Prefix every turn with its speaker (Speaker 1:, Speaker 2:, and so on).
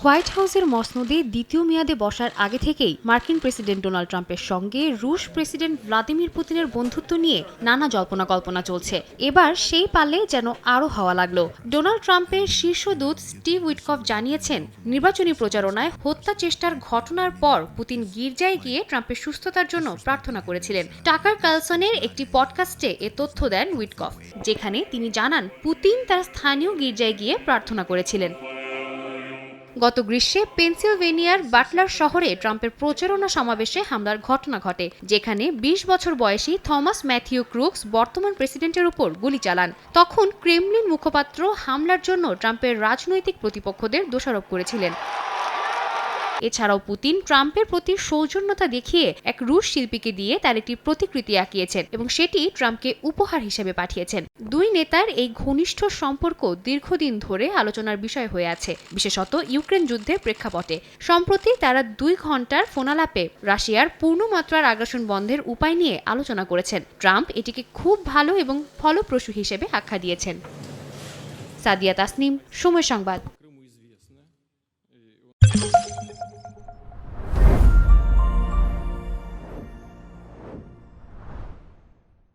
Speaker 1: White হাউসের মসনদে দ্বিতীয় মেয়াদে বসার আগে থেকেই মার্কিন প্রেসিডেন্ট ডোনাল্ড ট্রাম্পের সঙ্গে রুশ প্রেসিডেন্ট ভ্লাদিমির পুতিনের বন্ধুত্ব নিয়ে নানা জল্পনা কল্পনা চলছে। এবার সেই পালে যেন আরও হাওয়া লাগলো। ডোনাল্ড ট্রাম্পের শীর্ষ দূত স্টিভ উইটকফ জানিয়েছেন, নির্বাচনী প্রচারণায় হত্যা চেষ্টার ঘটনার পর পুতিন গির্জায় গিয়ে ট্রাম্পের সুস্থতার জন্য প্রার্থনা করেছিলেন। টাকার কালসনের একটি পডকাস্টে এ তথ্য দেন উইটকফ, যেখানে তিনি জানান পুতিন তার স্থানীয় গির্জায় গিয়ে প্রার্থনা করেছিলেন। গত গ্রীষ্মে পেনসিলভেনিয়ার বাটলার শহরে ট্রাম্পের প্রচারণা সমাবেশে হামলার ঘটনা ঘটে, যেখানে ২০ বছর বয়সী থমাস ম্যাথিউ ক্রুকস বর্তমান প্রেসিডেন্টের উপর গুলি চালান। তখন ক্রেমলিন মুখপাত্র হামলার জন্য ট্রাম্পের রাজনৈতিক প্রতিপক্ষদের দোষারোপ করেছিলেন। এছাড়াও পুতিন ট্রাম্পের প্রতি সৌজন্যতা দেখিয়ে এক রুশ শিল্পীকে দিয়ে তার একটি প্রতিকৃতি আঁকিয়েছেন এবং সেটি ট্রাম্পকে উপহার হিসেবে পাঠিয়েছেন। দুই নেতার এই ঘনিষ্ঠ সম্পর্ক দীর্ঘদিন ধরে আলোচনার বিষয় হয়ে আছে, বিশেষত ইউক্রেন যুদ্ধের প্রেক্ষাপটে। সম্প্রতি তারা ২ ঘন্টার ফোনালাপে রাশিয়ার পূর্ণমাত্রার আগ্রাসন বন্ধের উপায় নিয়ে আলোচনা করেছেন। ট্রাম্প এটিকে খুব ভালো এবং ফলপ্রসূ হিসেবে আখ্যা দিয়েছেন। সাদিয়া তাসনিম, সময় সংবাদ।